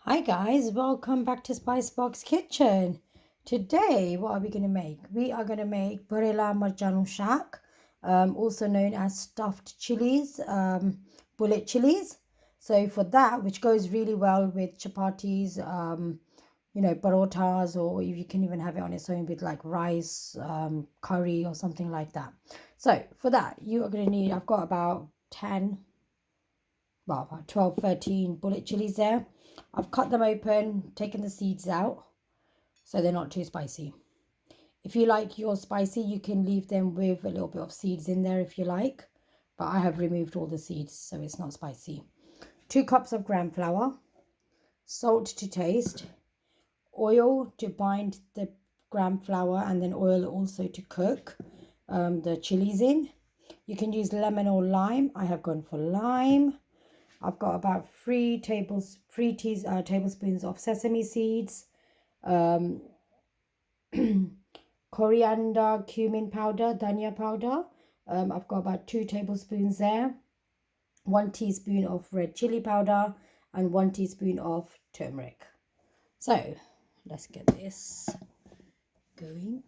Hi guys, welcome back to Spice Box Kitchen. Today, what are we going to make? We are going to make bharala marcha shak, also known as stuffed chilies, bullet chilies. So for that, which goes really well with chapatis, parotas, or if you can even have it on its own with like rice, curry or something like that. So for that, you are going to need, I've got about 10, well, about 12, 13 bullet chilies there. I've cut them open, taken the seeds out, so they're not too spicy. If you like yours spicy, you can leave them with a little bit of seeds in there if you like, but I have removed all the seeds, so it's not spicy. 2 cups of gram flour, salt to taste, oil to bind the gram flour, and then oil also to cook the chilies in. You can use lemon or lime. I have gone for lime. I've got about 3 tablespoons of sesame seeds, coriander, cumin powder, dhania powder. I've got about 2 tablespoons there, 1 teaspoon of red chili powder, and 1 teaspoon of turmeric. So let's get this going.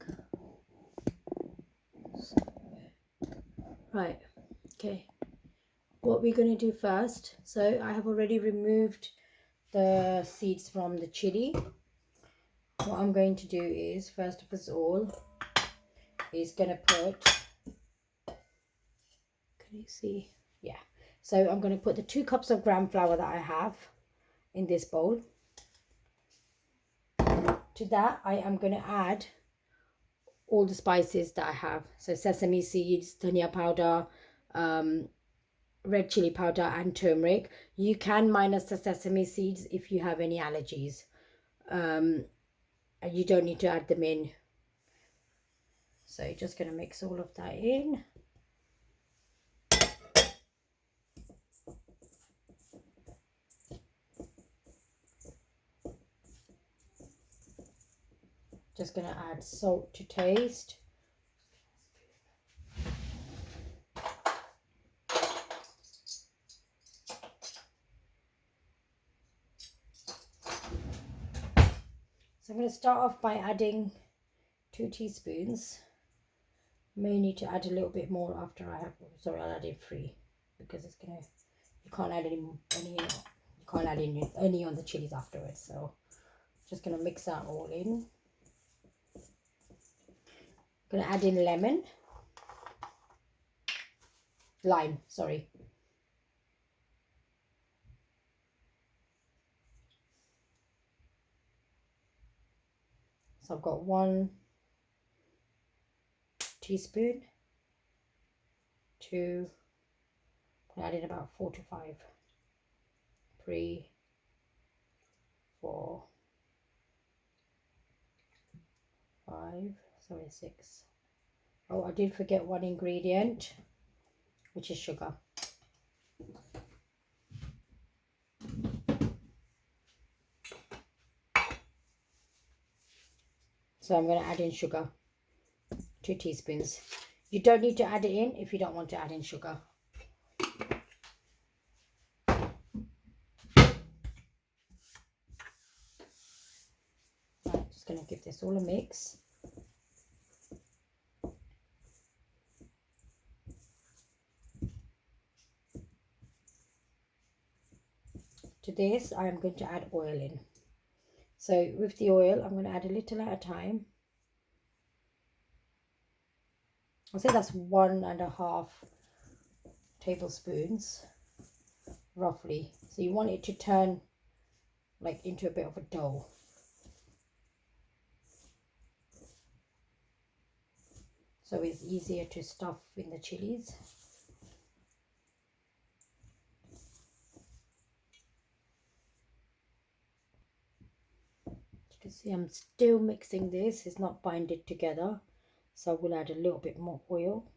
Right, okay. What we're going to do first, so I have already removed the seeds from the chili. What I'm going to do is, first of all, is going to put, can you see? Yeah. So I'm going to put the 2 cups of gram flour that I have in this bowl. To that, I am going to add all the spices that I have. So sesame seeds, dhania powder, red chili powder, and turmeric. You can minus the sesame seeds if you have any allergies. And you don't need to add them in. So you're just going to mix all of that in. Just going to add salt to taste. So I'm going to start off by adding 2 teaspoons. May need to add a little bit more after I have, sorry, I'll add in 3 because it's going to, you can't add any on the chilies afterwards. So just going to mix that all in. Going to add in lime, sorry. So I've got 1 teaspoon, 2, I add in about 4 to 5, 3, 4, 5, sorry, 6. Oh, I did forget one ingredient, which is sugar. So I'm going to add in sugar, 2 teaspoons. You don't need to add it in if you don't want to add in sugar. Right, just going to give this all a mix. To this, I am going to add oil in. So with the oil, I'm going to add a little at a time. I'll say that's 1.5 tablespoons, roughly. So you want it to turn like into a bit of a dough. So it's easier to stuff in the chilies. You can see I'm still mixing this, it's not binded together. So we'll add a little bit more oil.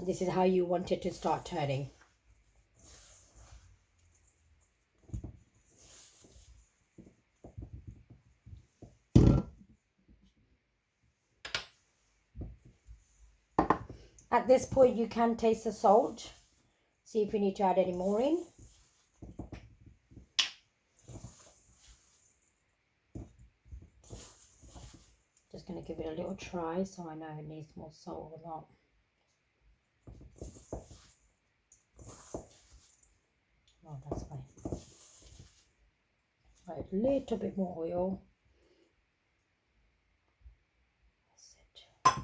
This is how you want it to start turning. At this point, you can taste the salt. See if you need to add any more in. Just going to give it a little try so I know it needs more salt or not. Oh, that's fine. Right, a little bit more oil. That's it.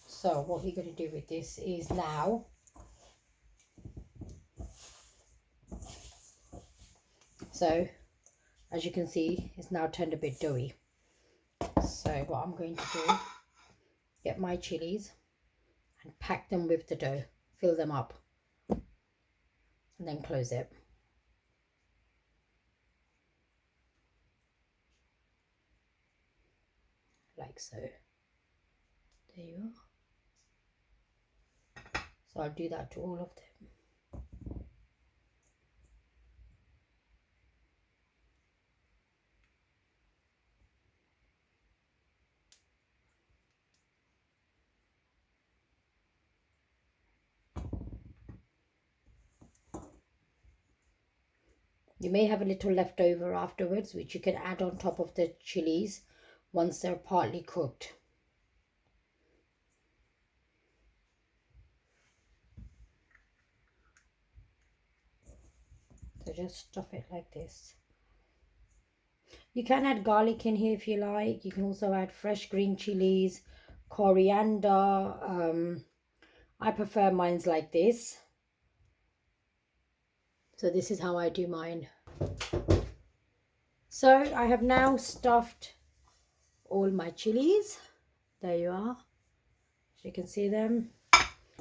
So what we're going to do with this is now so as you can see, it's now turned a bit doughy. So what I'm going to do, get my chilies and pack them with the dough, fill them up, and then close it. Like so. There you are. So I'll do that to all of them. You may have a little left over afterwards, which you can add on top of the chilies once they're partly cooked. So just stuff it like this. You can add garlic in here if you like. You can also add fresh green chilies, coriander. I prefer mine's like this. So this is how I do mine. So I have now stuffed all my chilies. There you are. As you can see them.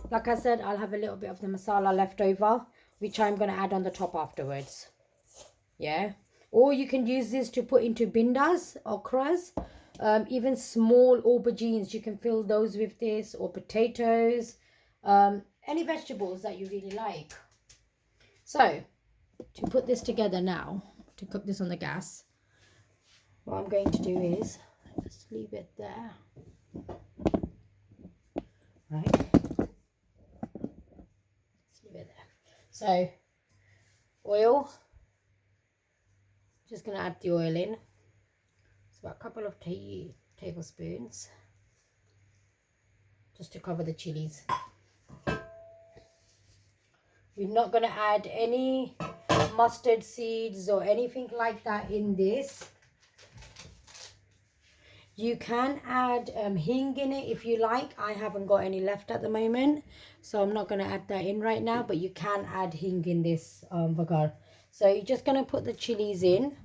Like I said, I'll have a little bit of the masala left over, which I'm going to add on the top afterwards. Yeah. Or you can use this to put into bindas, okras, even small aubergines. You can fill those with this, or potatoes, any vegetables that you really like. So to put this together now, to cook this on the gas, what I'm going to do is just leave it there. Right. Just leave it there. So oil. Just going to add the oil in. It's about a couple of tablespoons, just to cover the chilies. We're not going to add any mustard seeds or anything like that in this. You can add hing in it if you like. I haven't got any left at the moment, so I'm not going to add that in right now, but you can add hing in this bagar. So you're just going to put the chilies in.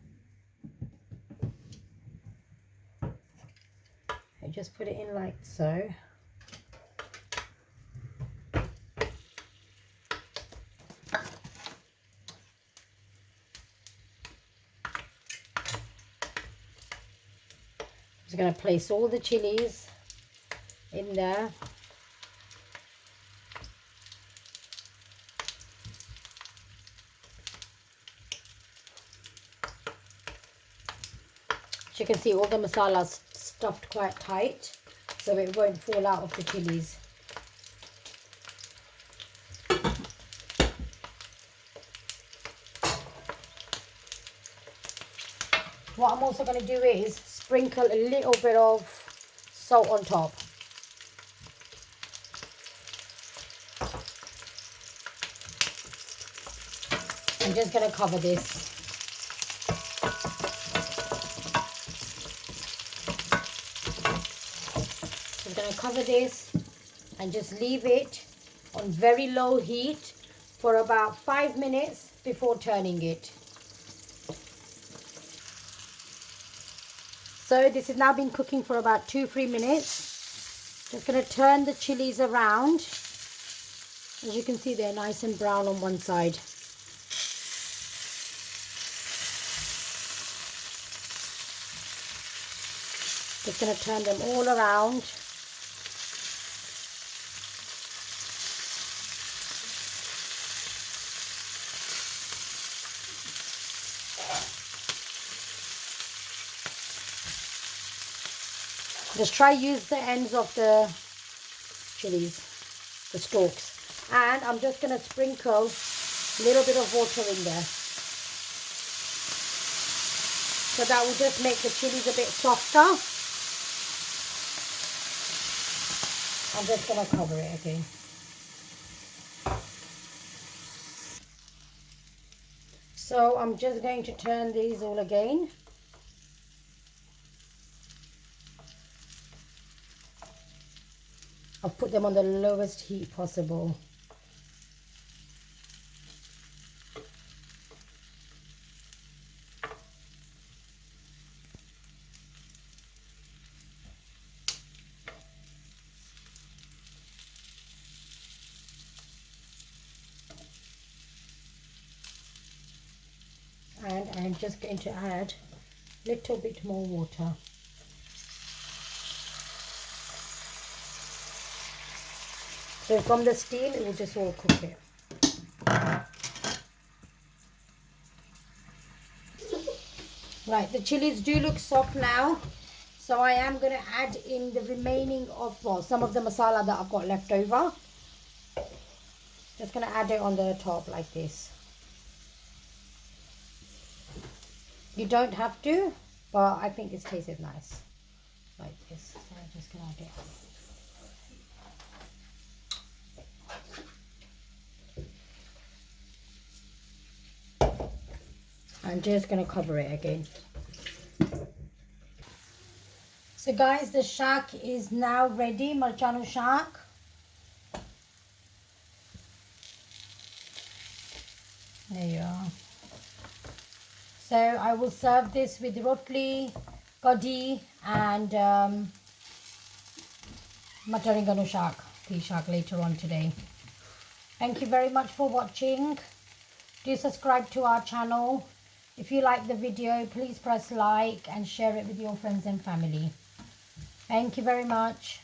And just put it in like so. Just going to place all the chilies in there. As you can see, all the masala's stuffed quite tight, so it won't fall out of the chilies. What I'm also going to do is sprinkle a little bit of salt on top. I'm just going to cover this. I'm going to cover this and just leave it on very low heat for about 5 minutes before turning it. So this has now been cooking for about 2-3 minutes. Just going to turn the chilies around. As you can see, they're nice and brown on one side. Just going to turn them all around. Just try use the ends of the chilies, the stalks. And I'm just going to sprinkle a little bit of water in there. So that will just make the chilies a bit softer. I'm just going to cover it again. So I'm just going to turn these all again. I've put them on the lowest heat possible. And I'm just going to add a little bit more water. So from the steam, it will just all cook it. Right, the chilies do look soft now. So I am going to add in the remaining of, well, some of the masala that I've got left over. Just going to add it on the top like this. You don't have to, but I think it tastes nice. Like this. So I'm just going to add it. I'm just going to cover it again. So guys, the shak is now ready, marchanu shak. There you are. So I will serve this with rotli, kadi and matariganu shak, pea shak later on today. Thank you very much for watching. Do subscribe to our channel. If you like the video, please press like and share it with your friends and family. Thank you very much.